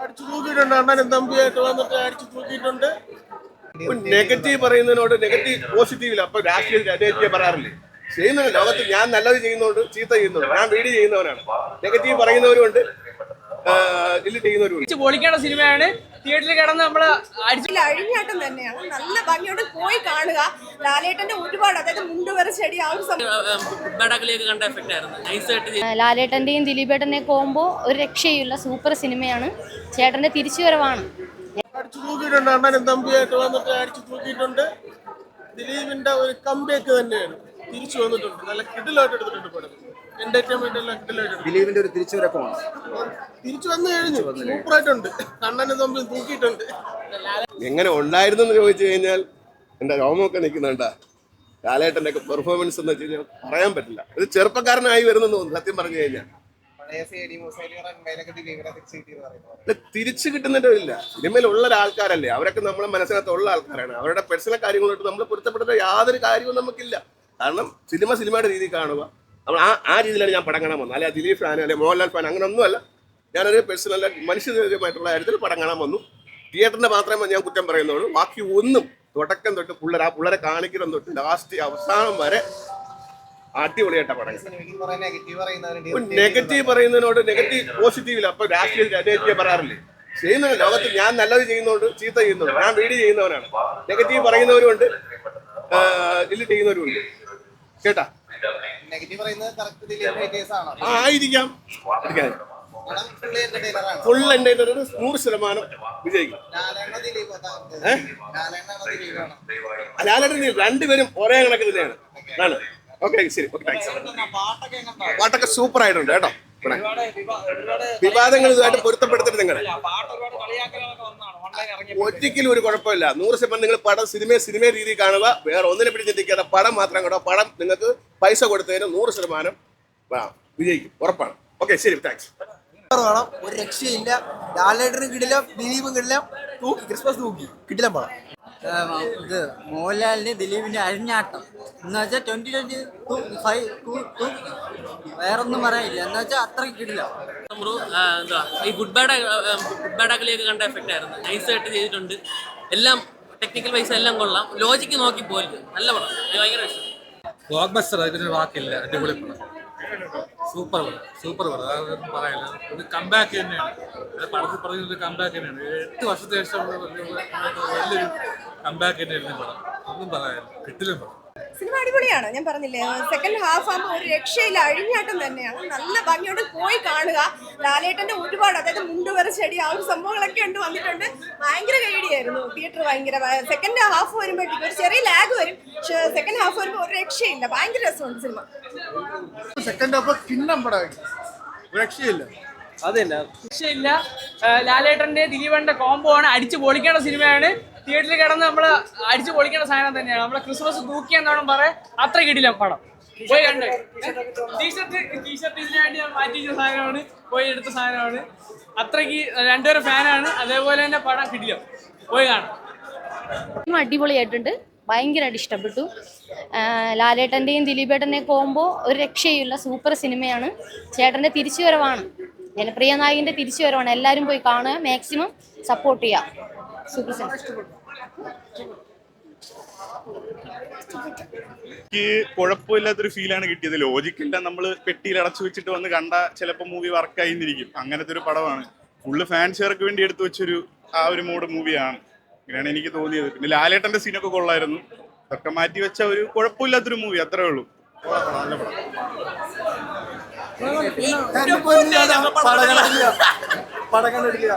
അടിച്ചു തൂക്കിയിട്ടുണ്ട്. അണ്ണനും തമ്പിയായിട്ട് വന്നിട്ട് അടിച്ചു തൂക്കിയിട്ടുണ്ട്. നെഗറ്റീവ് പറയുന്നതിനോട് നെഗറ്റീവ് പോസിറ്റീവില്ല. അപ്പൊ രാഷ്ട്രീയ പറയാറില്ലേ, ചെയ്യുന്നത് ലോകത്ത് ഞാൻ നല്ലത് ചെയ്യുന്നതുകൊണ്ട് ചീത്ത ചെയ്യുന്നുണ്ട്. ഞാൻ വീഡിയോ ചെയ്യുന്നവനാണ്. നെഗറ്റീവ് പറയുന്നവരുമുണ്ട്, ഡിലീറ്റ് ചെയ്യുന്നവരുമുണ്ട്. പൊളിക്കേണ്ട സിനിമയാണ്. തിയേറ്ററിൽ കിടന്ന് നമ്മള് അഴിഞ്ഞാട്ടം തന്നെയാണ്. നല്ല ഭംഗിയോട് പോയി കാണുക. ലാലേട്ടന്റെ ഒരുപാട്, അതായത് മുണ്ടുവരെ ചെടി ആ ഒരു കണ്ട എഫക്റ്റ് ആയിരുന്നു. ലാലേട്ടന്റെയും ദിലീപേട്ടന്റെ കോംബോ ഒരു രക്ഷയില്ല. സൂപ്പർ സിനിമയാണ്. ചേട്ടന്റെ തിരിച്ചുവരവാണ്. അടിച്ചു തൂക്കിയിട്ടുണ്ട്. അണ്ണനും തമ്പിയായിട്ട് വന്നിട്ട് അടിച്ചു തൂക്കിയിട്ടുണ്ട്. ദിലീപിന്റെ ഒരു കംബാക്ക് തന്നെയാണ്. തിരിച്ചു വന്നിട്ടുണ്ട്. നല്ല കിടിലായിട്ട് എടുത്തിട്ടുണ്ട് പടം. എന്റർടൈൻമെന്റ് എല്ലാം കിടിലായിട്ടുണ്ട്. ദിലീപിന്റെ ഒരു തിരിച്ചുവരക്കമാണ്. തിരിച്ചു വന്നു കഴിഞ്ഞു. സൂപ്പറായിട്ടുണ്ട്. അണ്ണനും തമ്പിയും തൂക്കിയിട്ടുണ്ട്. എങ്ങനെ ഉണ്ടായിരുന്നു എന്ന് ചോദിച്ചു കഴിഞ്ഞാൽ എന്റെ രോമമൊക്കെ നിൽക്കുന്നുണ്ട. ലാലേട്ടന്റെ ഒക്കെ പെർഫോമൻസ് എന്ന് വെച്ച് കഴിഞ്ഞാൽ പറയാൻ പറ്റില്ല. ഇത് ചെറുപ്പക്കാരനായി വരുന്നെന്ന് തോന്നുന്നു സത്യം പറഞ്ഞു കഴിഞ്ഞാൽ. തിരിച്ചു കിട്ടുന്നതോ ഇല്ല. സിനിമയിലുള്ള ആൾക്കാരല്ലേ, അവരൊക്കെ നമ്മളെ മനസ്സിനകത്തുള്ള ആൾക്കാരാണ്. അവരുടെ പേഴ്സണൽ കാര്യങ്ങളായിട്ട് നമ്മൾ പൊരുത്തപ്പെടുന്ന യാതൊരു കാര്യവും നമുക്കില്ല. കാരണം സിനിമയുടെ രീതി കാണുക. നമ്മൾ ആ രീതിയിലാണ് ഞാൻ പടം കാണാൻ വന്നത്. അല്ലെ ദിലീപ് ഫാൻ, അല്ലെ മോഹൻലാൽ ഫാൻ, അങ്ങനെ ഒന്നുമല്ല. ഞാനൊരു പേഴ്സണൽ മനുഷ്യമായിട്ടുള്ള കാര്യത്തിൽ പടം കാണാൻ വന്നു. തിയേറ്ററിന്റെ മാത്രമേ ഞാൻ കുറ്റം പറയുന്നുള്ളൂ. ബാക്കി ഒന്നും തുടക്കം തൊട്ട് പിള്ളേരെ കാണിക്കണം തൊട്ട് ലാസ്റ്റ് അവസാനം വരെ അടിപൊളിയായിട്ട പടം. നെഗറ്റീവ് പറയുന്നതിനോട് നെഗറ്റീവ് പോസിറ്റീവില്ല. അപ്പൊ രാഷ്ട്രീയ പറയാറില്ലേ, ചെയ്യുന്നത് ലോകത്ത് ഞാൻ നല്ലത് ചെയ്യുന്നതുകൊണ്ട് ചീത്ത ചെയ്യുന്നുണ്ട്. ഞാൻ വീഡിയോ ചെയ്യുന്നവനാണ്. നെഗറ്റീവ് പറയുന്നവരുമുണ്ട്, ഡിലീറ്റ് ചെയ്യുന്നവരുമുണ്ട്. കേട്ടാ, ആയിരിക്കാം. ഫുൾ എന്റർടൈനർ 100% വിജയിക്കും. ലാലേട്ടൻ രണ്ടുപേരും ഒരേ കണക്ക് തന്നെയാണ്. ആണ്. ഓക്കെ, ശരി. പാട്ടൊക്കെ സൂപ്പർ ആയിട്ടുണ്ട് കേട്ടോ. വിവാദങ്ങൾ ഇതുമായിട്ട് പൊരുത്തപ്പെടുത്തിട്ട് നിങ്ങൾ ഒരിക്കലും ഒരു കുഴപ്പമില്ല. 100% നിങ്ങൾ പടം സിനിമ രീതി കാണുക. വേറെ ഒന്നിനെ പിടിച്ച് ചിന്തിക്കാതെ പടം മാത്രം കേട്ടോ. പടം നിങ്ങൾക്ക് പൈസ കൊടുത്തതിന് 100% വിജയിക്കും, ഉറപ്പാണ്. ഓക്കെ, ശരി, താങ്ക്സ്. ഒരു രക്ഷയില്ല. ലാലേട്ടന് കിടില, ദിലീപും കിടില. ക്രിസ്മസ് തൂക്കി കിടില പടം. ഇത് മോഹൻലാലിന്റെ ദിലീപിന്റെ അഴിഞ്ഞാട്ടം എന്ന് വെച്ചാൽ 2022 വേറൊന്നും പറയാനില്ല. എന്ന് വെച്ചാൽ അത്രയ്ക്ക് കിടില. ഈ ഗുഡ് ബാഡാക്കിലേക്ക് കണ്ട എഫക്റ്റ് ആയിരുന്നു. നൈസായിട്ട് ചെയ്തിട്ടുണ്ട്. എല്ലാം ടെക്നിക്കൽ വൈസ് എല്ലാം കൊള്ളാം. ലോജിക്ക് നോക്കി പോലും നല്ല പടം. ഭയങ്കര ഇഷ്ടം. ബ്ലോക്ക് ബസ്റ്റർ, ഇതിന് വാക്കില്ല. അടിപൊളി പടം, സൂപ്പർ പടം. അതൊന്നും പറയാനില്ല. ഒരു കംബാക്ക് തന്നെയാണ്. പടത്തിൽ പറയുന്നത് കംബാക്ക് തന്നെയാണ്. 8 വർഷത്തെ ശേഷം വലിയൊരു കംബാക്ക് തന്നെയായിരുന്നു പടം. ഒന്നും പറയാനില്ല. കിട്ടില്ല പടം. സിനിമ അടിപൊളിയാണ്. ഞാൻ പറഞ്ഞില്ലേ, സെക്കൻഡ് ഹാഫ് ആകുമ്പോൾ ഒരു രക്ഷയില്ല. അഴിഞ്ഞാട്ടം തന്നെയാണ്. നല്ല ഭംഗിയോട് പോയി കാണുക. ലാലേട്ടന്റെ ഒരുപാട്, അതായത് മുണ്ടുവരെ ചെടി ആ ഒരു സംഭവങ്ങളൊക്കെ വന്നിട്ടുണ്ട്. ഭയങ്കര കൈയടിയായിരുന്നു. തിയേറ്റർ ഭയങ്കര. സെക്കൻഡ് ഹാഫ് വരുമ്പോഴത്തേക്ക് ഒരു ചെറിയ ലാഗ് വരും. പക്ഷെ സെക്കൻഡ് ഹാഫ് വരുമ്പോൾ ഒരു രക്ഷയില്ല. ഭയങ്കര രസമുണ്ട് സിനിമ. സെക്കൻഡ് ഹാഫ് കിണ്ണം പടം, രക്ഷയില്ല. അതല്ല, രക്ഷയില്ല. ലാലേട്ടന്റെ ദിലീപന്റെ കോംബോ ആണ്. അടിച്ചു പൊളിക്കേണ്ട സിനിമയാണ്. തിയേറ്ററിൽ കിടന്ന് നമ്മള് അടിച്ചു പൊളിക്കേണ്ട സാധനം തന്നെയാണ്. നമ്മളെ ക്രിസ്മസ് തൂക്കിയെന്നാണ് പറയാൻ. അത്ര കിടില പടം. പോയി കണ്ടേ. ടീഷർട്ട് ഇതിനു വേണ്ടി ഞാൻ മാറ്റി സാധനമാണ്. പോയി എടുത്ത സാധനമാണ്. അത്രയ്ക്ക് രണ്ടുപേരും ഫാനാണ്. അതേപോലെ തന്നെ പടം കിടില. പോയി കാണാം. അടിപൊളിയായിട്ടുണ്ട്. ഭയങ്കരമായിട്ട് ഇഷ്ടപ്പെട്ടു. ലാലേട്ടന്റെയും ദിലീപേട്ടന്റെ കോംബോ ഒരു രക്ഷയില്ല. സൂപ്പർ സിനിമയാണ്. ചേട്ടന്റെ തിരിച്ചുവരവാണ്. ജനപ്രിയ നായകന്റെ തിരിച്ചുവരവാണ്. എല്ലാവരും പോയി കാണുക. മാക്സിമം സപ്പോർട്ട് ചെയ്യുക. Super cinema. എനിക്ക് കുഴപ്പമില്ലാത്തൊരു ഫീലാണ് കിട്ടിയത്. ലോജിക്കില്ല. നമ്മൾ പെട്ടിയിൽ അടച്ചു വെച്ചിട്ട് വന്ന് കണ്ട ചിലപ്പോൾ മൂവി വർക്കായിരിക്കും. അങ്ങനത്തെ ഒരു പടമാണ്. ഫുള്ള് ഫാൻസുകാർക്ക് വേണ്ടി എടുത്തു വെച്ചൊരു ആ ഒരു മൂഡ് മൂവിയാണ്. അങ്ങനെയാണ് എനിക്ക് തോന്നിയത്. പിന്നെ ലാലേട്ടന്റെ സീനൊക്കെ കൊള്ളായിരുന്നു. അതൊക്കെ മാറ്റി വെച്ച ഒരു കുഴപ്പമില്ലാത്തൊരു മൂവി, അത്രേ ഉള്ളൂ. പടം കണ്ടിട്ടില്ല.